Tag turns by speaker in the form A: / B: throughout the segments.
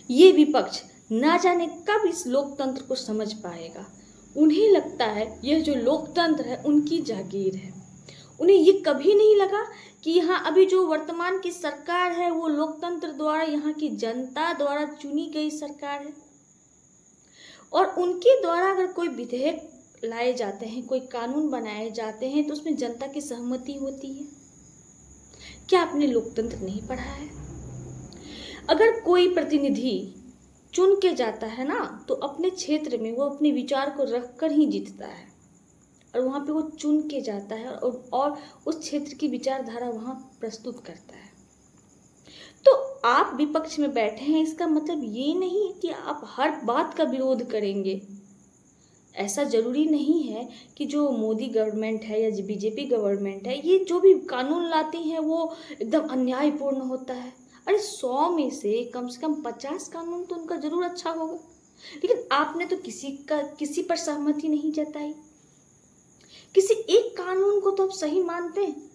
A: ये विपक्ष ना जाने कब इस लोकतंत्र को समझ पाएगा। उन्हें लगता है यह जो लोकतंत्र है उनकी जागीर है। उन्हें ये कभी नहीं लगा कि यहाँ अभी जो वर्तमान की सरकार है वो लोकतंत्र द्वारा, यहाँ की जनता द्वारा चुनी गई सरकार है। और उनके द्वारा अगर कोई विधेयक लाए जाते हैं, कोई कानून बनाए जाते हैं, तो उसमें जनता की सहमति होती है। क्या आपने लोकतंत्र नहीं पढ़ा है? अगर कोई प्रतिनिधि चुन के जाता है ना, तो अपने क्षेत्र में वो अपने विचार को रखकर ही जीतता है, और वहाँ पे वो चुन के जाता है और उस क्षेत्र की विचारधारा वहाँ प्रस्तुत करता है। तो आप विपक्ष में बैठे हैं, इसका मतलब ये नहीं कि आप हर बात का विरोध करेंगे। ऐसा जरूरी नहीं है कि जो मोदी गवर्नमेंट है या बीजेपी गवर्नमेंट है, ये जो भी कानून लाती हैं वो एकदम अन्यायपूर्ण होता है। अरे 100 में से कम 50 कानून तो उनका जरूर अच्छा होगा, लेकिन आपने तो किसी पर सहमति नहीं जताई। किसी एक कानून को तो आप सही मानते हैं?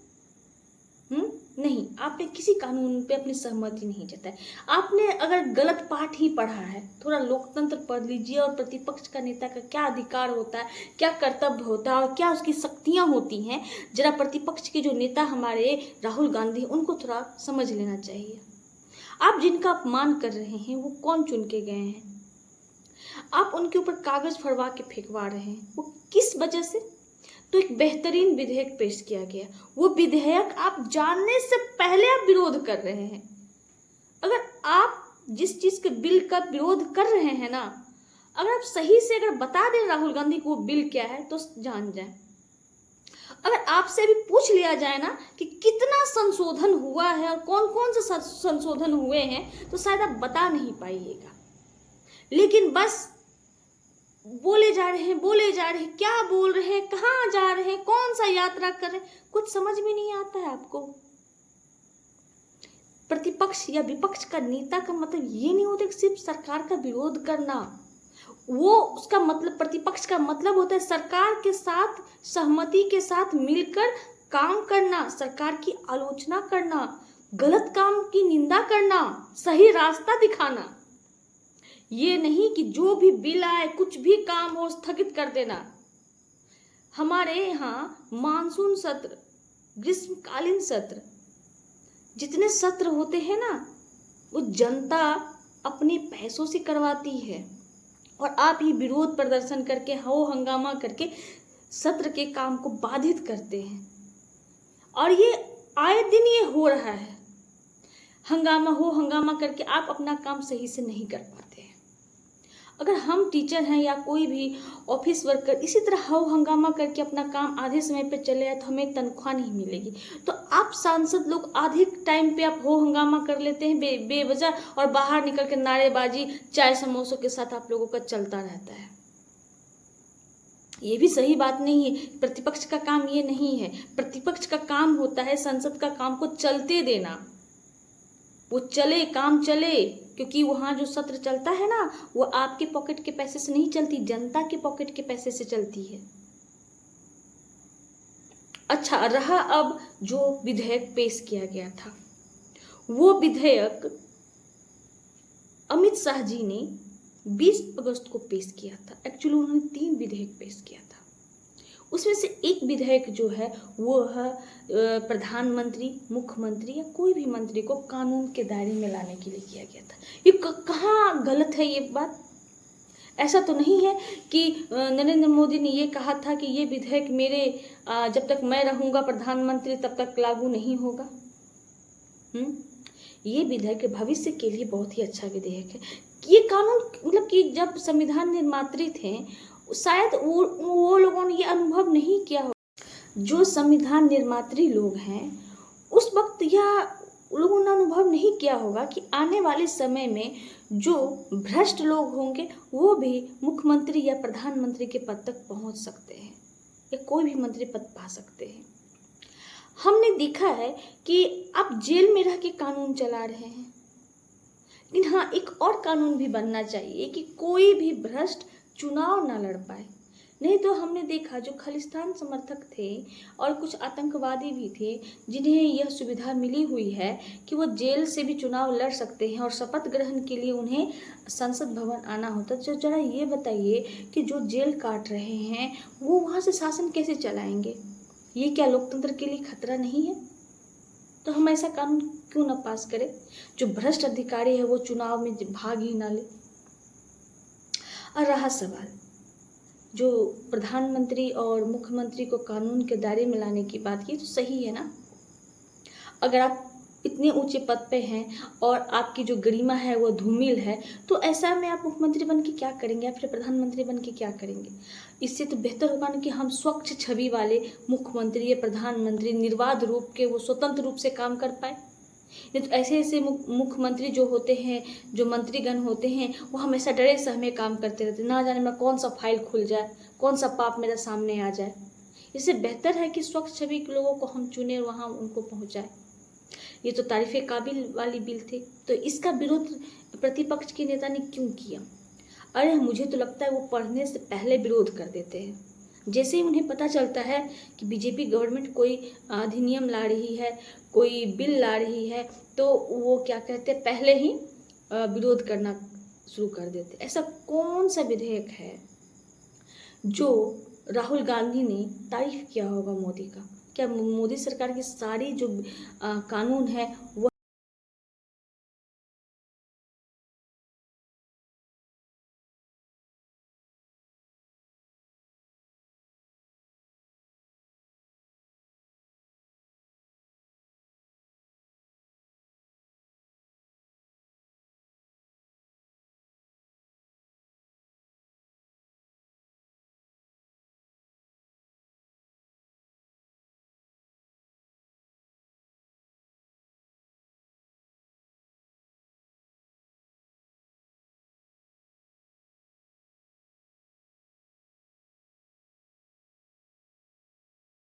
A: नहीं, आपने किसी कानून पे अपनी सहमति नहीं जताई। आपने अगर गलत पाठ ही पढ़ा है, थोड़ा लोकतंत्र पढ़ लीजिए और प्रतिपक्ष का नेता का क्या अधिकार होता है, क्या कर्तव्य होता है और क्या उसकी शक्तियां होती हैं, जरा प्रतिपक्ष के जो नेता हमारे राहुल गांधी, उनको थोड़ा समझ लेना चाहिए। आप जिनका अपमान कर रहे हैं वो कौन चुन के गए हैं? आप उनके ऊपर कागज फड़वा के फेंकवा रहे हैं, वो किस वजह से? तो एक बेहतरीन विधेयक पेश किया गया, वो विधेयक आप जानने से पहले आप विरोध कर रहे हैं। अगर आप जिस चीज के बिल का विरोध कर रहे हैं ना, अगर आप सही से अगर बता दें राहुल गांधी को वो बिल क्या है, तो जान जाए। अगर आपसे अभी पूछ लिया जाए ना कि कितना संशोधन हुआ है और कौन कौन से संशोधन हुए हैं, तो शायद आप बता नहीं पाइएगा। लेकिन बस बोले जा रहे हैं, क्या बोल रहे हैं, कहाँ जा रहे हैं, कौन सा यात्रा कर रहे हैं, कुछ समझ में नहीं आता है आपको। प्रतिपक्ष या विपक्ष का नेता का मतलब ये नहीं होता कि सिर्फ सरकार का विरोध करना। वो उसका मतलब, प्रतिपक्ष का मतलब होता है सरकार के साथ सहमति के साथ मिलकर काम करना, सरकार की आलोचना करना, गलत काम की निंदा करना, सही रास्ता दिखाना। ये नहीं कि जो भी बिल आए, कुछ भी काम हो, स्थगित कर देना। हमारे यहाँ मानसून सत्र, ग्रीष्मकालीन सत्र, जितने सत्र होते हैं ना, वो जनता अपने पैसों से करवाती है, और आप ये विरोध प्रदर्शन करके, हो हंगामा करके सत्र के काम को बाधित करते हैं। और ये आए दिन ये हो रहा है, हंगामा करके आप अपना काम सही से नहीं कर पाते हैं। अगर हम टीचर हैं या कोई भी ऑफिस वर्कर इसी तरह हो हंगामा करके अपना काम आधे समय पे चले आए, तो हमें तनख्वाह नहीं मिलेगी। तो आप सांसद लोग आधे टाइम पे आप हो हंगामा कर लेते हैं बेवजह, और बाहर निकल के नारेबाजी चाय समोसों के साथ आप लोगों का चलता रहता है। ये भी सही बात नहीं है। प्रतिपक्ष का काम ये नहीं है। प्रतिपक्ष का काम होता है संसद का काम को चलते देना, वो चले, काम चले, क्योंकि वहाँ जो सत्र चलता है ना, वो आपके पॉकेट के पैसे से नहीं चलती, जनता के पॉकेट के पैसे से चलती है। अच्छा रहा, अब जो विधेयक पेश किया गया था, वो विधेयक अमित शाह जी ने 20 अगस्त को पेश किया था। एक्चुअली उन्होंने 3 विधेयक पेश किया था। उसमें से एक विधेयक जो है वो है प्रधानमंत्री, मुख्यमंत्री या कोई भी मंत्री को कानून के दायरे में लाने के लिए किया गया था। ये कहाँ गलत है ये बात? ऐसा तो नहीं है कि नरेंद्र मोदी ने ये कहा था कि ये विधेयक मेरे जब तक मैं रहूँगा प्रधानमंत्री तब तक लागू नहीं होगा। ये विधेयक भविष्य के लिए बहुत ही अच्छा विधेयक है। ये कानून मतलब कि जब संविधान निर्मात्री थे, शायद वो लोगों ने ये अनुभव नहीं किया हो। जो संविधान निर्मात्री लोग हैं उस वक्त यह लोगों ने अनुभव नहीं किया होगा कि आने वाले समय में जो भ्रष्ट लोग होंगे वो भी मुख्यमंत्री या प्रधानमंत्री के पद तक पहुंच सकते हैं या कोई भी मंत्री पद पा सकते हैं। हमने देखा है कि आप जेल में रह के कानून चला रहे हैं, लेकिन हाँ, एक और कानून भी बनना चाहिए कि कोई भी भ्रष्ट चुनाव ना लड़ पाए। नहीं तो हमने देखा जो खालिस्तान समर्थक थे और कुछ आतंकवादी भी थे जिन्हें यह सुविधा मिली हुई है कि वो जेल से भी चुनाव लड़ सकते हैं और शपथ ग्रहण के लिए उन्हें संसद भवन आना होता। तो जरा ये बताइए कि जो जेल काट रहे हैं वो वहाँ से शासन कैसे चलाएंगे? ये क्या लोकतंत्र के लिए खतरा नहीं है? तो हम ऐसा कानून क्यों ना पास करें? जो भ्रष्ट अधिकारी है वो चुनाव में भाग ही ना ले। और रहा सवाल जो प्रधानमंत्री और मुख्यमंत्री को कानून के दायरे में लाने की बात की, तो सही है ना। अगर आप इतने ऊंचे पद पे हैं और आपकी जो गरिमा है वो धूमिल है, तो ऐसा में आप मुख्यमंत्री बन के क्या करेंगे या फिर प्रधानमंत्री बन के क्या करेंगे? इससे तो बेहतर होगा ना कि हम स्वच्छ छवि वाले मुख्यमंत्री या प्रधानमंत्री निर्बाध रूप के वो स्वतंत्र रूप से काम कर पाए। नहीं तो ऐसे ऐसे मुख्यमंत्री जो होते हैं, जो मंत्रीगण होते हैं, वो हमेशा डरे सहमे काम करते रहते, ना जाने में कौन सा फाइल खुल जाए, कौन सा पाप मेरे सामने आ जाए। इससे बेहतर है कि स्वच्छ छवि के लोगों को हम चुने और वहाँ उनको पहुँचाए। ये तो तारीफ़े काबिल वाली बिल थी, तो इसका विरोध प्रतिपक्ष के नेता ने क्यों किया? अरे मुझे तो लगता है वो पढ़ने से पहले विरोध कर देते हैं। जैसे ही उन्हें पता चलता है कि बीजेपी गवर्नमेंट कोई अधिनियम ला रही है, कोई बिल ला रही है, तो वो क्या कहते हैं, पहले ही विरोध करना शुरू कर देते। ऐसा कौन सा विधेयक है जो राहुल गांधी ने तारीफ किया होगा मोदी का? क्या मोदी सरकार की सारी जो कानून है वो